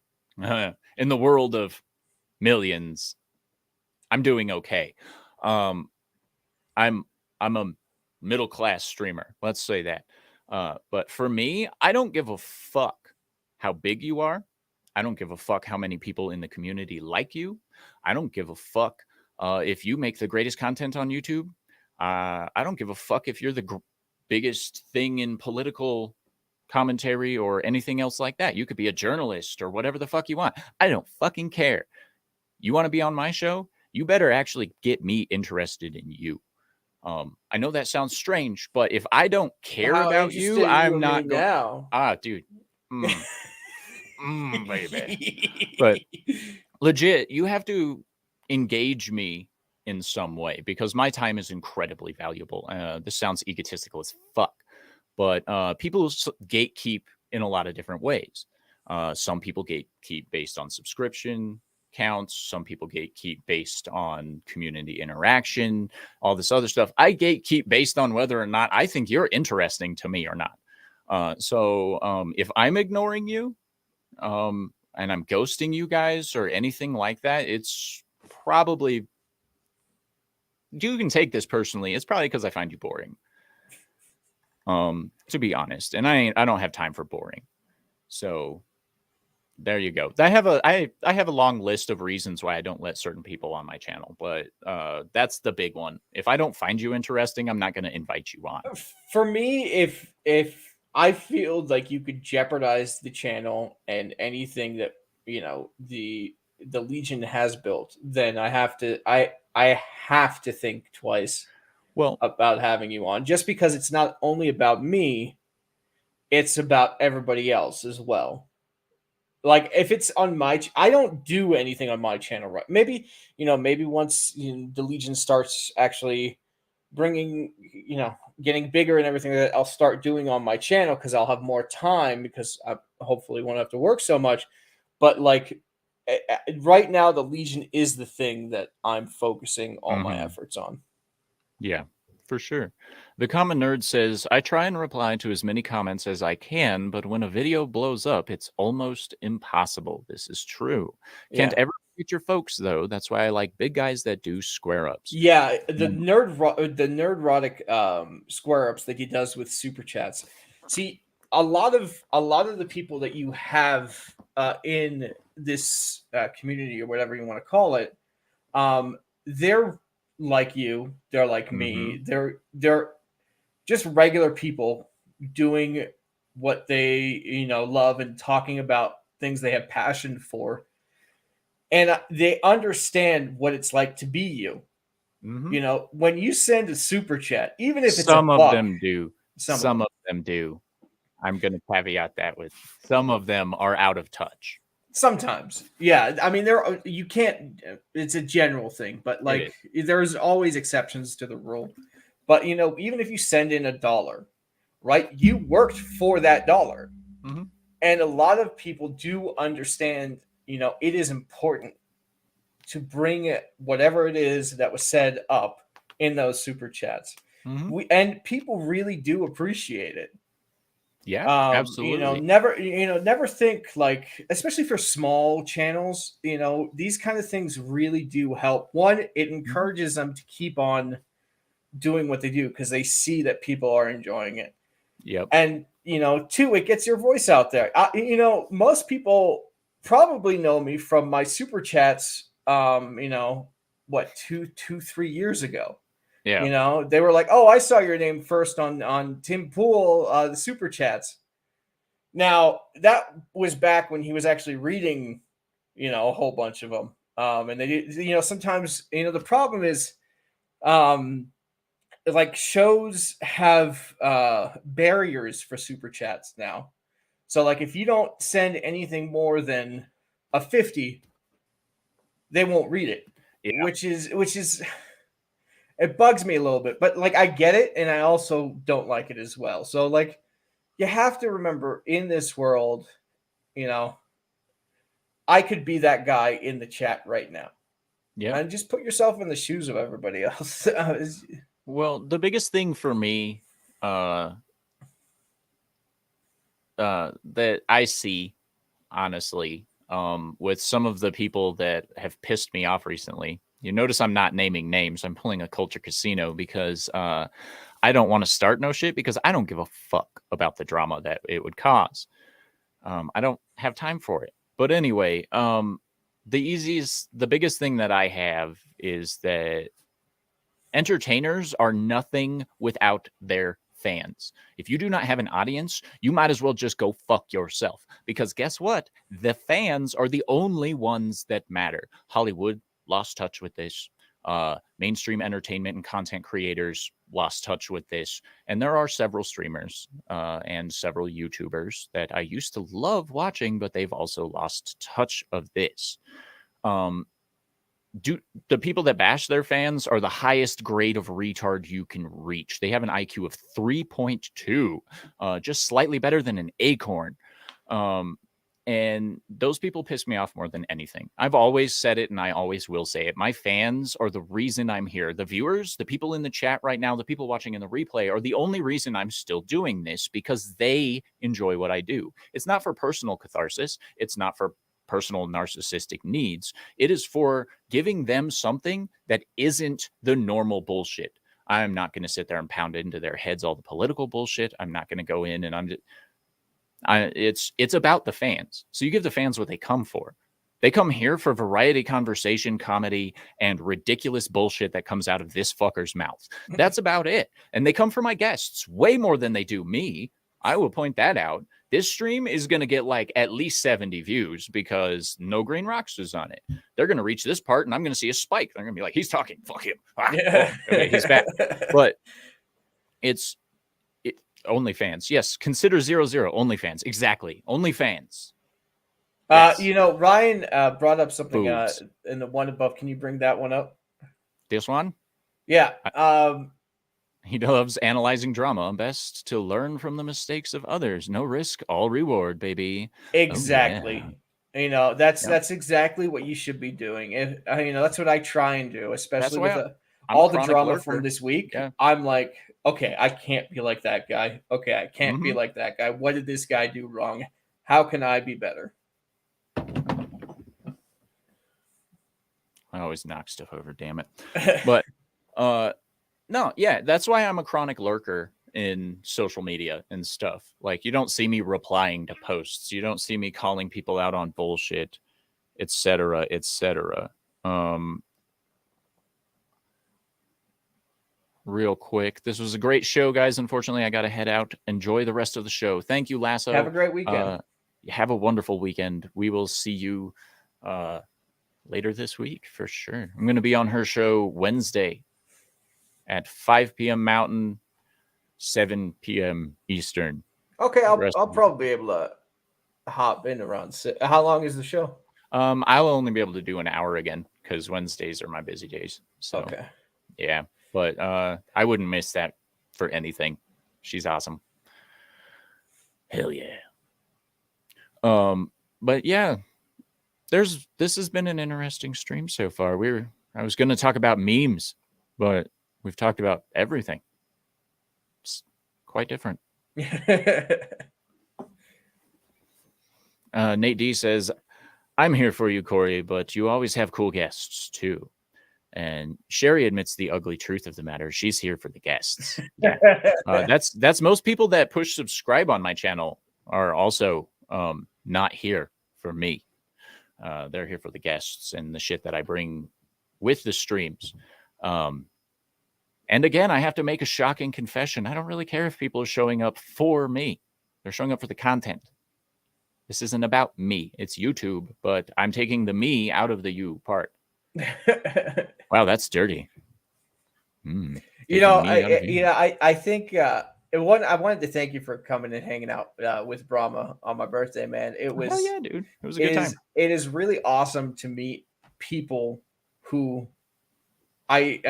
In the world of millions, I'm doing okay. Um, I'm I'm a middle class streamer. Let's say that. But for me, I don't give a fuck how big you are. I don't give a fuck how many people in the community like you. I don't give a fuck if you make the greatest content on YouTube. I don't give a fuck if you're the biggest thing in political commentary or anything else like that. You could be a journalist or whatever the fuck you want. I don't fucking care. You want to be on my show? You better actually get me interested in you. I know that sounds strange, but if I don't care How about you, interested in you I'm and me not going. now? Dude, mm, baby. But legit, you have to engage me in some way because my time is incredibly valuable. This sounds egotistical as fuck, but people gatekeep in a lot of different ways. Some people gatekeep based on subscription counts. Some people gatekeep based on community interaction, all this other stuff. I gatekeep based on whether or not I think you're interesting to me or not. So if I'm ignoring you, and I'm ghosting you guys or anything like that, it's probably, you can take this personally. It's probably because I find you boring. To be honest, and I don't have time for boring. So There you go. I have a long list of reasons why I don't let certain people on my channel, but that's the big one. If I don't find you interesting, I'm not going to invite you on. For me, if I feel like you could jeopardize the channel and anything that the Legion has built, then I have to think twice Well, about having you on, just because it's not only about me, it's about everybody else as well. Like if it's on I don't do anything on my channel, right? Maybe maybe once the Legion starts actually bringing, getting bigger and everything, that I'll start doing on my channel because I'll have more time, because I hopefully won't have to work so much. But like right now, the Legion is the thing that I'm focusing all my efforts on. Yeah, for sure. The Common Nerd says, I try and reply to as many comments as I can, but when a video blows up, it's almost impossible. This is true. Can't Yeah. ever get your folks, though. That's why I like big guys that do square ups. Yeah, the Um, nerdrotic square ups that he does with super chats. See, a lot of the people that you have in this community, or whatever you want to call it, they're like you, they're like me, mhm, they're just regular people doing what they love, and talking about things they have passion for, and they understand what it's like to be you. mhm. When you send a super chat, even if it's a Some of buck, them do. some of Some them. of them do. I'm going to caveat that with some of them are out of touch. Sometimes, yeah. I mean, you can't. It's a general thing, but It like is. there's always exceptions to the rule. But even if you send in $1, right? You worked for that dollar, Mhm. and a lot of people do understand. It is important to bring whatever it is that was said up in those super chats. Mhm. And people really do appreciate it. Yeah, absolutely. Never think, like, especially for small channels, these kind of things really do help. One, it Mhm. encourages them to keep on doing what they do because they see that people are enjoying it. Yep. And two, it gets your voice out there. Most people probably know me from my super chats, what, 3 years ago. Yeah. They were like, "Oh, I saw your name first on Tim Pool, the super chats." Now that was back when he was actually reading, a whole bunch of them. And they, sometimes, the problem is, um, like, shows have barriers for super chats now. So like if you don't send anything more than a 50, they won't read it, Yeah. which is it bugs me a little bit. But like I get it, and I also don't like it as well. So like you have to remember, in this world, you know, I could be that guy in the chat right now. Yeah. And just put yourself in the shoes of everybody else. Well, the biggest thing for me, uh, that I see, honestly, with some of the people that have pissed me off recently. You notice I'm not naming names. I'm pulling a culture casino because I don't want to start no shit because I don't give a fuck about the drama that it would cause. I don't have time for it. But anyway, the biggest thing that I have is that entertainers are nothing without their fans. If you do not have an audience, you might as well just go fuck yourself. Because guess what? The fans are the only ones that matter. Hollywood lost touch with this. Mainstream entertainment and content creators lost touch with this. And there are several streamers and several YouTubers that I used to love watching, but they've also lost touch of this. Um, do the people that bash their fans are the highest grade of retard you can reach. They have an IQ of 3.2, just slightly better than an acorn. Um, and those people piss me off more than anything. I've always said it and I always will say it. My fans are the reason I'm here. The viewers, the people in the chat right now, the people watching in the replay are the only reason I'm still doing this, because they enjoy what I do. It's not for personal catharsis. It's not for personal narcissistic needs. It is for giving them something that isn't the normal bullshit. I'm not going to sit there and pound into their heads all the political bullshit. I'm not going to go in and It's about the fans. So you give the fans what they come for. They come here for variety, conversation, comedy, and ridiculous bullshit that comes out of this fucker's mouth. That's about it. And they come for my guests way more than they do me. I will point that out. This stream is going to get like at least 70 views because No Green Rocks is on it. They're going to reach this part and I'm going to see a spike. They're going to be like, he's talking. Fuck him. Oh, okay, he's back. But it's OnlyFans. Yes, consider 00 OnlyFans. Exactly. OnlyFans. Yes. Ryan brought up something Boobs. In the one above. Can you bring that one up? This one? Yeah. He loves analyzing drama. Best to learn from the mistakes of others. No risk, all reward, baby. Exactly. Oh, yeah. That's exactly what you should be doing. If that's what I try and do, especially with all the drama from this week. Yeah. I'm like, okay, I can't be like that guy. Okay, I can't be like that guy. What did this guy do wrong? How can I be better? I always knock stuff over, damn it. But no, yeah, that's why I'm a chronic lurker in social media and stuff. Like, you don't see me replying to posts. You don't see me calling people out on bullshit, etc., etc. Real quick, this was a great show, guys. Unfortunately, I got to head out. Enjoy the rest of the show. Thank you, Lasso. Have a great weekend. Have a wonderful weekend. We will see you later this week for sure. I'm going to be on her show Wednesday at 5 p.m. Mountain, 7 p.m. Eastern. Okay, I'll probably be able to hop in around 6. How long is the show? I'll only be able to do an hour again because Wednesdays are my busy days. So okay, yeah, but I wouldn't miss that for anything. She's awesome. Hell yeah. But yeah, this has been an interesting stream so far. I was going to talk about memes, but we've talked about everything. It's quite different. Nate D says, I'm here for you, Cory, but you always have cool guests too. And Sherry admits the ugly truth of the matter. She's here for the guests. Yeah. That's most people that push subscribe on my channel are also not here for me. They're here for the guests and the shit that I bring with the streams. And again, I have to make a shocking confession. I don't really care if people are showing up for me. They're showing up for the content. This isn't about me. It's YouTube, but I'm taking the me out of the you part. Wow, that's dirty. I think I wanted to thank you for coming and hanging out with Brahma on my birthday, man. It was hell yeah, dude. It was a good time. It is really awesome to meet people who I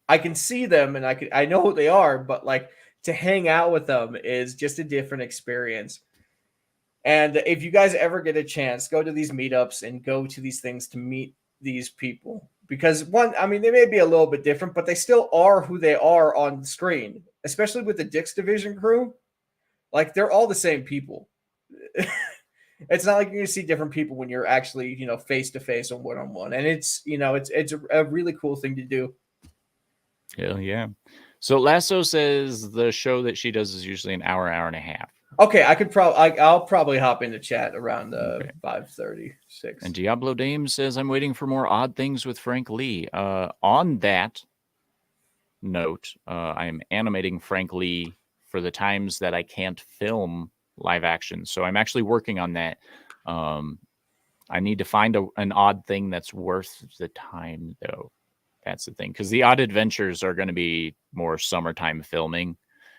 can see them and I know who they are, but like to hang out with them is just a different experience. And if you guys ever get a chance, go to these meetups and go to these things to meet these people. Because they may be a little bit different, but they still are who they are on the screen, especially with the Dix Division crew. Like, they're all the same people. It's not like you're going to see different people when you're actually, face to face on one-on-one. And it's a really cool thing to do. Hell yeah. So Lasso says the show that she does is usually an hour and a half. Okay, I'll probably hop into chat around 5:30, 6. And Diablo Dame says, I'm waiting for more odd things with Frank Lee. On that note, I'm animating Frank Lee for the times that I can't film live action. So I'm actually working on that. I need to find an odd thing that's worth the time, though. That's the thing. Because the odd adventures are going to be more summertime filming.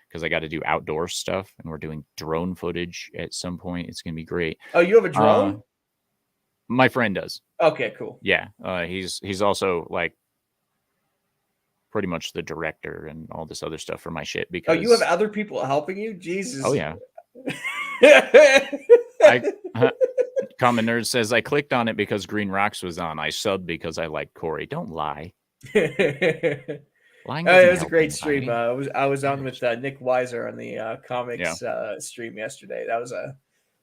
Because I got to do outdoor stuff, and we're doing drone footage at some point. It's gonna be great. Oh, you have a drone? My friend does. Okay, cool. Yeah, he's also like pretty much the director and all this other stuff for my shit. Because you have other people helping you? Jesus. Oh yeah. Common Nerd says I clicked on it because Green Rocks was on. I subbed because I like Cory. Don't lie. It was a great stream. I was on with Nick Weiser on the comics stream yesterday. That was a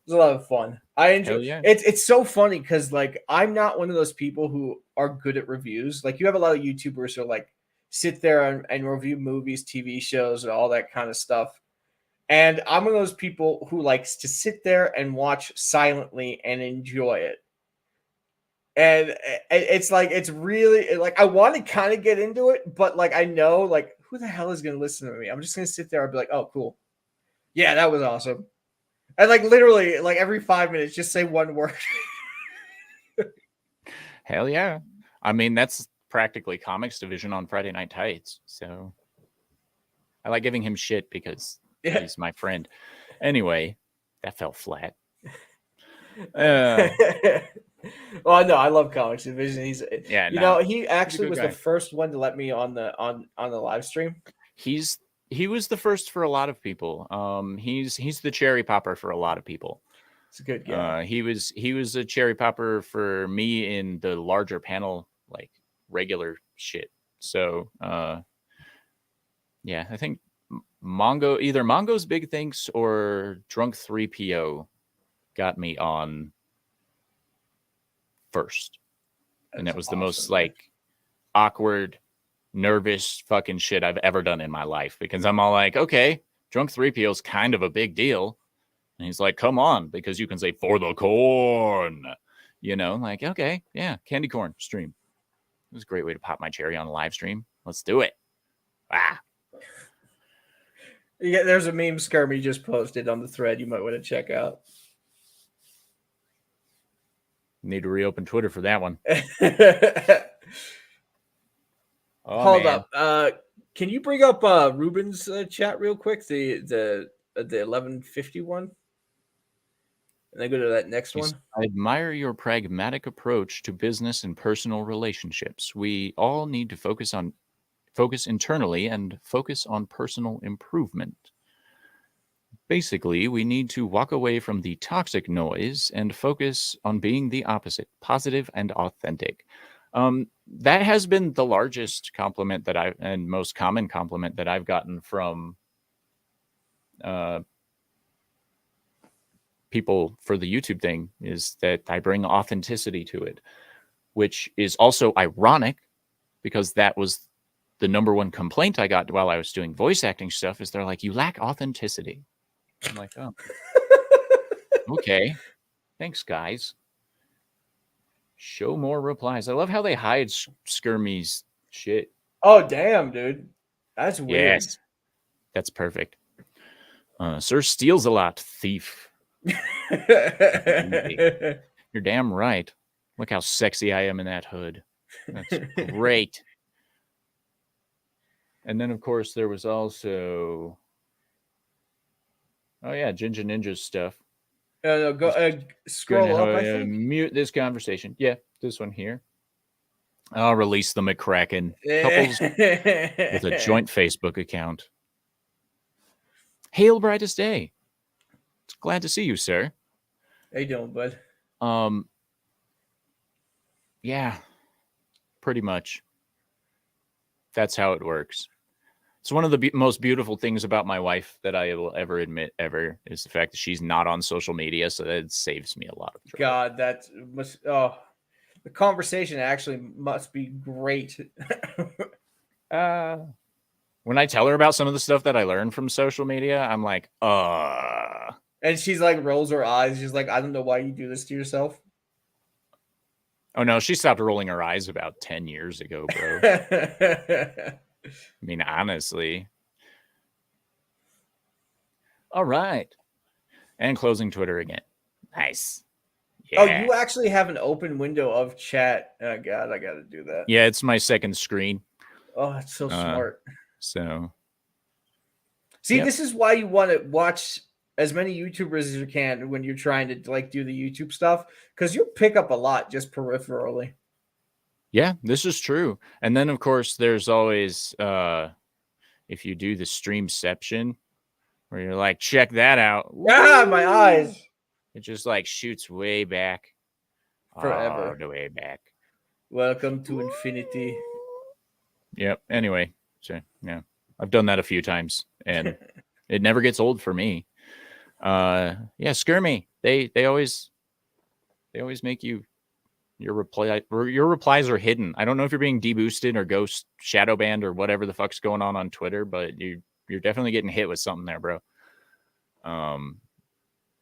lot of fun. I enjoyed it. It's so funny because like I'm not one of those people who are good at reviews. Like you have a lot of YouTubers who like sit there and review movies, TV shows, and all that kind of stuff. And I'm one of those people who likes to sit there and watch silently and enjoy it. And it's like, it's really like, I want to kind of get into it, but like, I know, like, who the hell is going to listen to me? I'm just going to sit there and be like, oh, cool. Yeah, that was awesome. And like, literally, like every 5 minutes, just say one word. Hell yeah. I mean, that's practically Comics Division on Friday Night Tights. So I like giving him shit because he's my friend. Anyway, that fell flat. Well, no, I love Comics Division. He's he actually was guy. the first one to let me on the live stream. He was the first for a lot of people. He's the cherry popper for a lot of people. It's a good guy. He was a cherry popper for me in the larger panel, like regular shit. So yeah, I think either Mongo's Big Thanks or Drunk 3PO got me on first. And that was the most like awkward, nervous fucking shit I've ever done in my life, because I'm all like, okay, Drunk 3PO is kind of a big deal. And he's like, come on, because you can say for the corn, like, okay, yeah, candy corn stream. It was a great way to pop my cherry on a live stream. Let's do it. Yeah, there's a meme Skirmy just posted on the thread you might want to check out. Need to reopen Twitter for that one. Hold up. Can you bring up Ruben's chat real quick? The 1151. And then go to that next one. I admire your pragmatic approach to business and personal relationships. We all need to focus internally and focus on personal improvement. Basically, we need to walk away from the toxic noise and focus on being the opposite, positive and authentic. That has been the largest compliment and most common compliment that I've gotten from people for the YouTube thing, is that I bring authenticity to it, which is also ironic because that was the number one complaint I got while I was doing voice acting stuff, is they're like, you lack authenticity. I'm like, oh, okay. Thanks, guys. Show more replies. I love how they hide Skirmy's shit. Oh, damn, dude. That's weird. Yes. That's perfect. Sir steals a lot, thief. You're damn right. Look how sexy I am in that hood. That's great. And then, of course, there was also... Oh, yeah, Ginger Ninja's stuff. No, go scroll up, I think. Mute this conversation. Yeah, this one here. I'll release the McCracken. Couples with a joint Facebook account. Hail brightest day. It's glad to see you, sir. How you doing, bud? Yeah, pretty much. That's how it works. It's one of the most beautiful things about my wife that I will ever admit ever, is the fact that she's not on social media, so that saves me a lot of trouble. God, that must... Oh, the conversation actually must be great. When I tell her about some of the stuff that I learned from social media, I'm like, And she's like, rolls her eyes. She's like, I don't know why you do this to yourself. Oh, no, she stopped rolling her eyes about 10 years ago, bro. I mean, honestly. All right. And closing Twitter again. Nice. Yeah. Oh, you actually have an open window of chat. Oh, God, I got to do that. Yeah, it's my second screen. Oh, that's so smart. So. See, This is why you want to watch as many YouTubers as you can when you're trying to like do the YouTube stuff, because you'll pick up a lot just peripherally. Yeah, this is true. And then, of course, there's always, if you do the streamception, where you're like, check that out. Ah, my eyes. It just like shoots way back. Forever. All the way back. Welcome to infinity. Yep. Anyway, so yeah, I've done that a few times, and it never gets old for me. Yeah, Skirmy. They always make you... Your replies are hidden. I don't know if you're being deboosted or ghost shadow banned or whatever the fuck's going on Twitter, but you're definitely getting hit with something there, bro.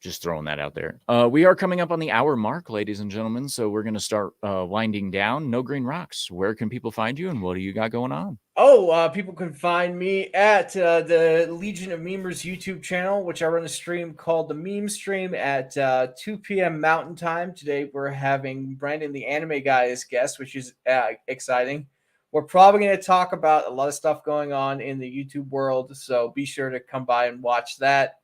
Just throwing that out there. We are coming up on the hour mark, ladies and gentlemen, so we're going to start winding down. No Green Rocks, where can people find you, and what do you got going on? People can find me at the Legion of Memers YouTube channel, which I run a stream called the Meme Stream at 2 p.m. Mountain Time. Today we're having Brandon the Anime Guy as guest, which is exciting. We're probably going to talk about a lot of stuff going on in the YouTube world, so be sure to come by and watch that.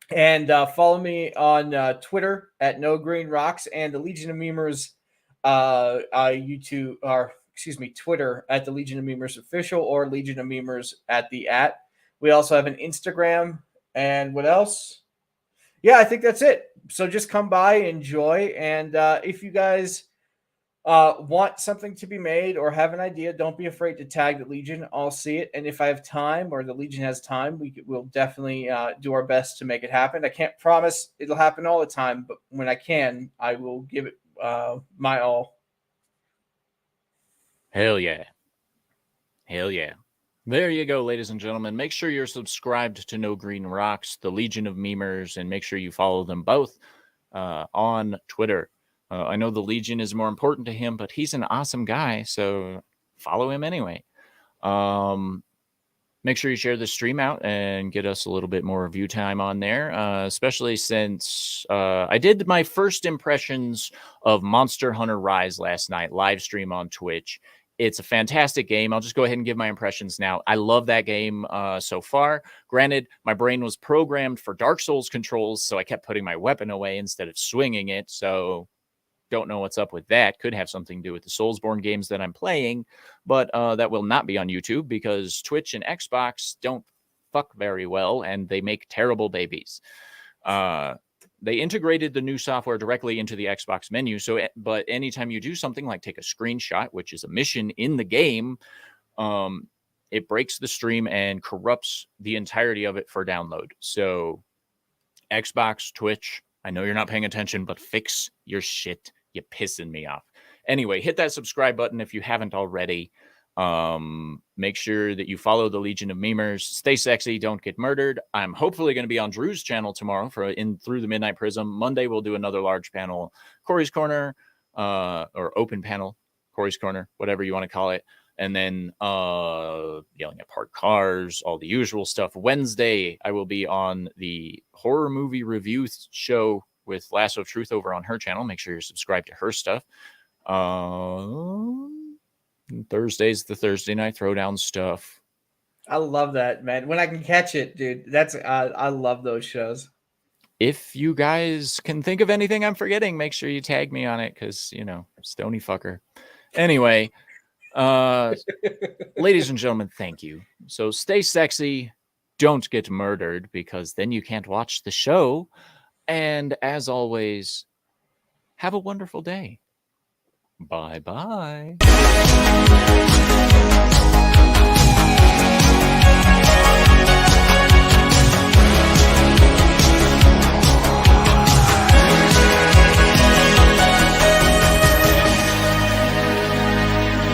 And follow me on Twitter at No Green Rocks and the Legion of Memers YouTube, or excuse me, Twitter at the Legion of Memers Official or Legion of Memers at the @ We also have an Instagram. And what else? Yeah, I think that's it. So just come by, enjoy. And if you guys want something to be made or have an idea, don't be afraid to tag the Legion. I'll see it. And if I have time or the Legion has time, we'll definitely do our best to make it happen. I can't promise it'll happen all the time, but when I can, I will give it my all. Hell yeah. Hell yeah. There you go, ladies and gentlemen. Make sure you're subscribed to No Green Rocks, the Legion of Memers, and make sure you follow them both on Twitter. I know the Legion is more important to him, but he's an awesome guy, so follow him anyway. Make sure you share the stream out and get us a little bit more view time on there, especially since I did my first impressions of Monster Hunter Rise last night, live stream on Twitch. It's a fantastic game. I'll just go ahead and give my impressions now. I love that game so far. Granted, my brain was programmed for Dark Souls controls, so I kept putting my weapon away instead of swinging it, so don't know what's up with that. Could have something to do with the Soulsborne games that I'm playing, but that will not be on YouTube because Twitch and Xbox don't fuck very well, and they make terrible babies. They integrated the new software directly into the Xbox menu, but anytime you do something like take a screenshot, which is a mission in the game, it breaks the stream and corrupts the entirety of it for download. So Xbox, Twitch, I know you're not paying attention, but fix your shit. You're pissing me off. Anyway, hit that subscribe button if you haven't already. Make sure that you follow the Legion of Memers. Stay sexy, don't get murdered. I'm hopefully going to be on Drew's channel tomorrow for Through the Midnight Prism. Monday we'll do another large panel, Cory's Corner, or open panel, Cory's Corner, whatever you want to call it. And then yelling at parked cars, all the usual stuff. Wednesday, I will be on the horror movie review show with Lasso of Truth over on her channel. Make sure you're subscribed to her stuff. Thursday's the Thursday night throwdown stuff. I love that, man. When I can catch it, dude. That's I love those shows. If you guys can think of anything I'm forgetting, make sure you tag me on it because, you know, stony fucker. Anyway, ladies and gentlemen, thank you. So stay sexy. Don't get murdered because then you can't watch the show. And as always, have a wonderful day. Bye-bye.